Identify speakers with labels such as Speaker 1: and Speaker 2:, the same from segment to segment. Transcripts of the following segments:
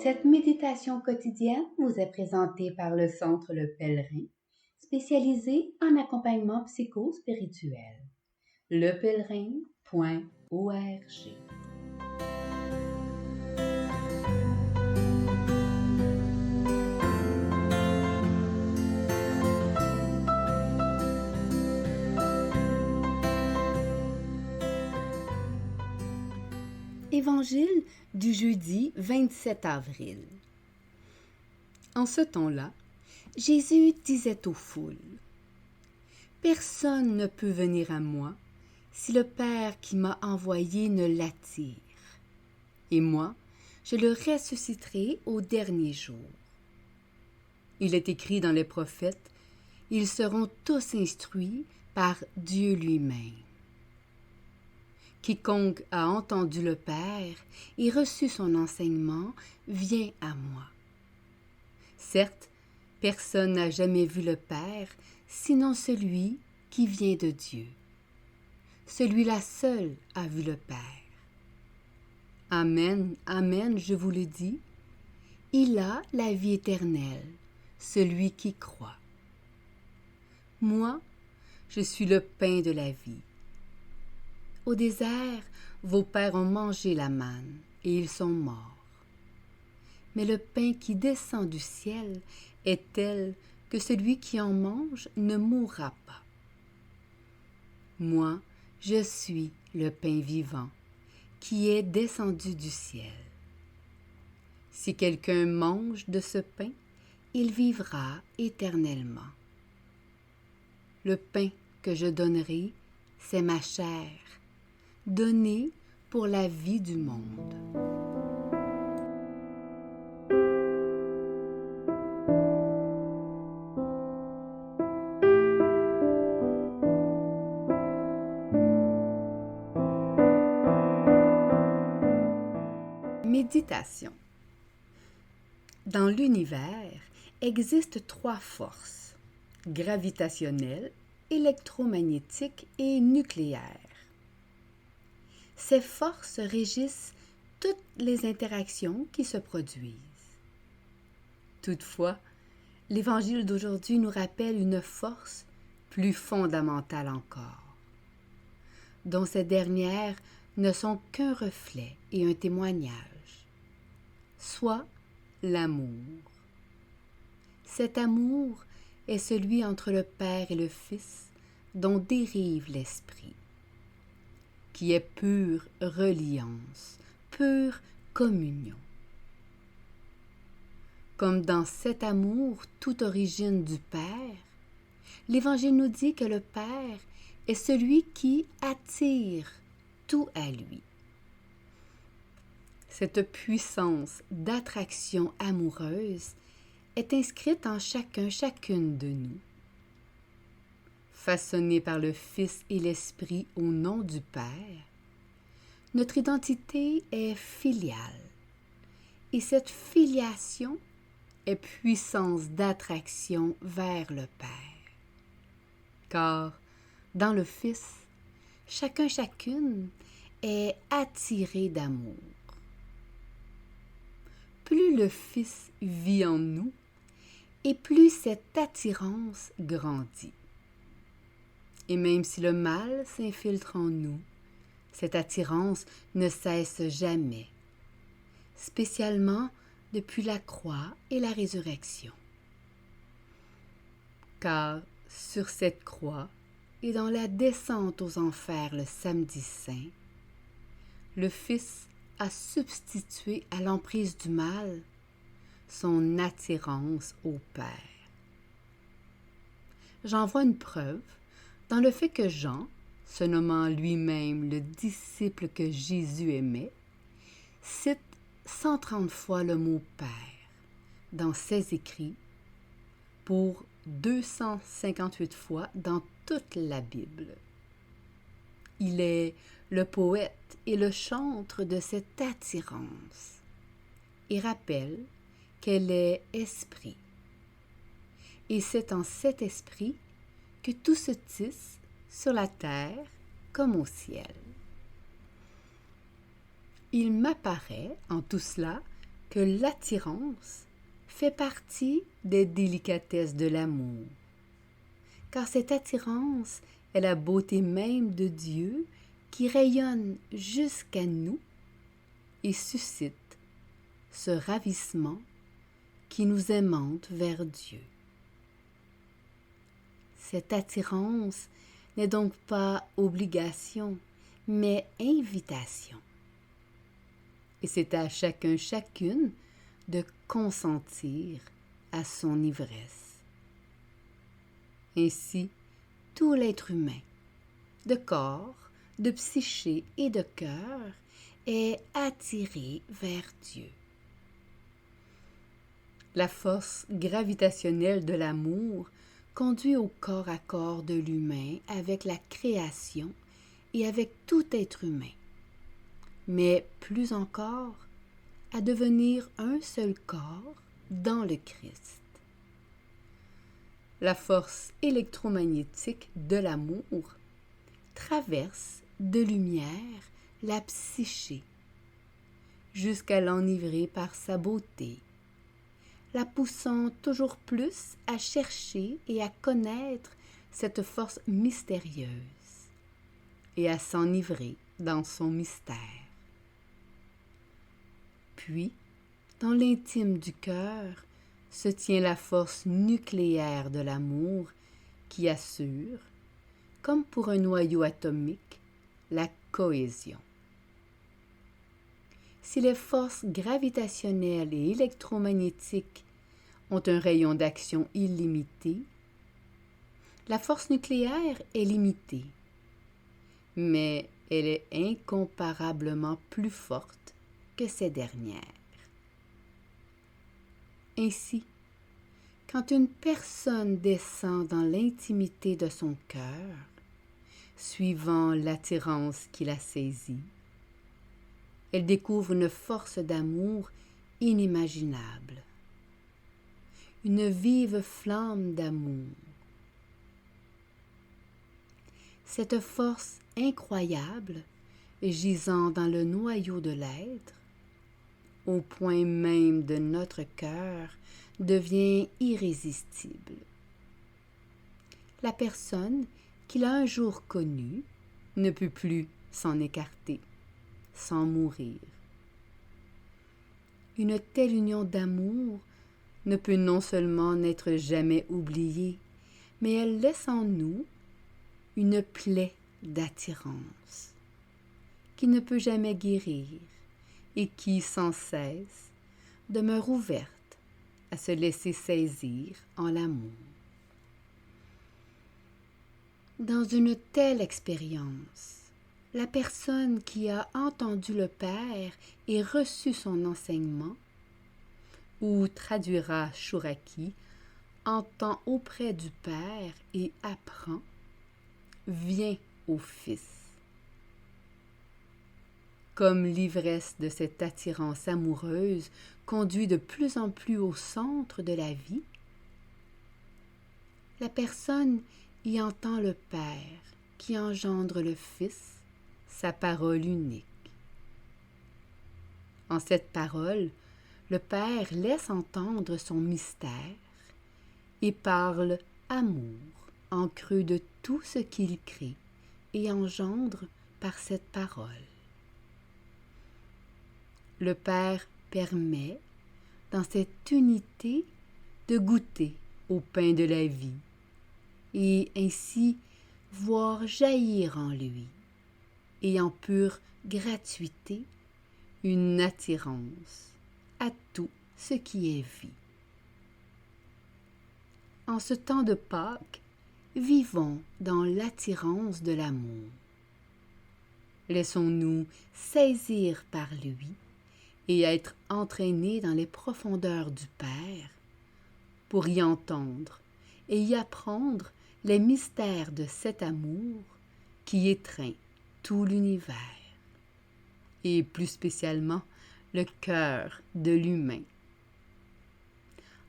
Speaker 1: Cette méditation quotidienne vous est présentée par le Centre Le Pèlerin, spécialisé en accompagnement psycho-spirituel. lepèlerin.org. Évangile du jeudi 27 avril. En ce temps-là, Jésus disait aux foules : « Personne ne peut venir à moi si le Père qui m'a envoyé ne l'attire. Et moi, je le ressusciterai au dernier jour. Il est écrit dans les prophètes, ils seront tous instruits par Dieu lui-même. Quiconque a entendu le Père et reçu son enseignement vient à moi. Certes, personne n'a jamais vu le Père, sinon celui qui vient de Dieu. Celui-là seul a vu le Père. Amen, amen, je vous le dis, il a la vie éternelle, celui qui croit. Moi, je suis le pain de la vie. Au désert, vos pères ont mangé la manne, et ils sont morts. Mais le pain qui descend du ciel est tel que celui qui en mange ne mourra pas. Moi, je suis le pain vivant, qui est descendu du ciel. Si quelqu'un mange de ce pain, il vivra éternellement. Le pain que je donnerai, c'est ma chair, donnée pour la vie du monde. Méditation. Dans l'univers existent 3 forces, gravitationnelle, électromagnétique et nucléaire. Ces forces régissent toutes les interactions qui se produisent. Toutefois, l'Évangile d'aujourd'hui nous rappelle une force plus fondamentale encore, dont ces dernières ne sont qu'un reflet et un témoignage, soit l'amour. Cet amour est celui entre le Père et le Fils dont dérive l'Esprit, qui est pure reliance, pure communion. Comme dans cet amour toute origine du Père, l'Évangile nous dit que le Père est celui qui attire tout à lui. Cette puissance d'attraction amoureuse est inscrite en chacune de nous. Façonnée par le Fils et l'Esprit au nom du Père, notre identité est filiale, et cette filiation est puissance d'attraction vers le Père. Car dans le Fils, chacune est attiré d'amour. Plus le Fils vit en nous, et plus cette attirance grandit. Et même si le mal s'infiltre en nous, cette attirance ne cesse jamais, spécialement depuis la croix et la résurrection. Car sur cette croix et dans la descente aux enfers le samedi saint, le Fils a substitué à l'emprise du mal son attirance au Père. J'en vois une preuve dans le fait que Jean, se nommant lui-même le disciple que Jésus aimait, cite 130 fois le mot « Père » dans ses écrits, pour 258 fois dans toute la Bible. Il est le poète et le chantre de cette attirance et rappelle qu'elle est esprit. Et c'est en cet esprit que tout se tisse sur la terre comme au ciel. Il m'apparaît en tout cela que l'attirance fait partie des délicatesses de l'amour, car cette attirance est la beauté même de Dieu qui rayonne jusqu'à nous et suscite ce ravissement qui nous aimante vers Dieu. Cette attirance n'est donc pas obligation, mais invitation. Et c'est à chacun, chacune de consentir à son ivresse. Ainsi, tout l'être humain, de corps, de psyché et de cœur, est attiré vers Dieu. La force gravitationnelle de l'amour conduit au corps à corps de l'humain avec la création et avec tout être humain, mais plus encore à devenir un seul corps dans le Christ. La force électromagnétique de l'amour traverse de lumière la psyché jusqu'à l'enivrer par sa beauté, la poussant toujours plus à chercher et à connaître cette force mystérieuse et à s'enivrer dans son mystère. Puis, dans l'intime du cœur, se tient la force nucléaire de l'amour qui assure, comme pour un noyau atomique, la cohésion. Si les forces gravitationnelles et électromagnétiques ont un rayon d'action illimité, la force nucléaire est limitée, mais elle est incomparablement plus forte que ces dernières. Ainsi, quand une personne descend dans l'intimité de son cœur, suivant l'attirance qui la saisit, elle découvre une force d'amour inimaginable, une vive flamme d'amour. Cette force incroyable, gisant dans le noyau de l'être, au point même de notre cœur, devient irrésistible. La personne qui l'a un jour connue ne peut plus s'en écarter, sans mourir. Une telle union d'amour ne peut non seulement n'être jamais oubliée, mais elle laisse en nous une plaie d'attirance qui ne peut jamais guérir et qui, sans cesse, demeure ouverte à se laisser saisir en l'amour. Dans une telle expérience, la personne qui a entendu le Père et reçu son enseignement, ou traduira Chouraki, entend auprès du Père et apprend, vient au Fils. Comme l'ivresse de cette attirance amoureuse conduit de plus en plus au centre de la vie, la personne y entend le Père qui engendre le Fils, sa parole unique. En cette parole, le Père laisse entendre son mystère et parle amour en creux de tout ce qu'il crée et engendre par cette parole. Le Père permet, dans cette unité, de goûter au pain de la vie et ainsi voir jaillir en lui et en pure gratuité une attirance à tout ce qui est vie. En ce temps de Pâques, vivons dans l'attirance de l'amour. Laissons-nous saisir par lui et être entraînés dans les profondeurs du Père pour y entendre et y apprendre les mystères de cet amour qui étreint tout l'univers et plus spécialement le cœur de l'humain.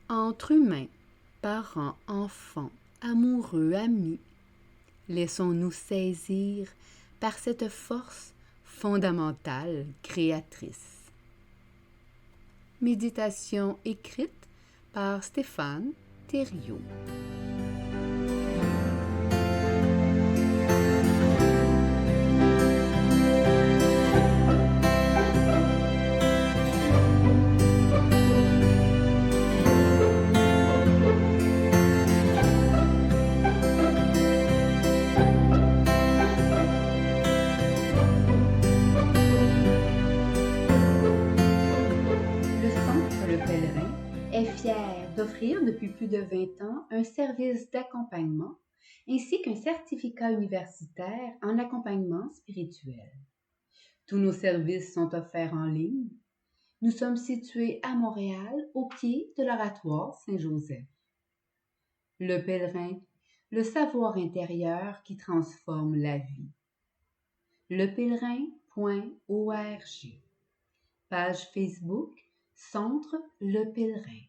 Speaker 1: Entre humains, parents, enfants, amoureux, amis, laissons-nous saisir par cette force fondamentale créatrice. Méditation écrite par Stéphane Thériault. Le Centre Le Pèlerin est fier d'offrir depuis plus de 20 ans un service d'accompagnement ainsi qu'un certificat universitaire en accompagnement spirituel. Tous nos services sont offerts en ligne. Nous sommes situés à Montréal, au pied de l'Oratoire Saint-Joseph. Le Pèlerin, le savoir intérieur qui transforme la vie. lepèlerin.org. Page Facebook Centre Le Pèlerin.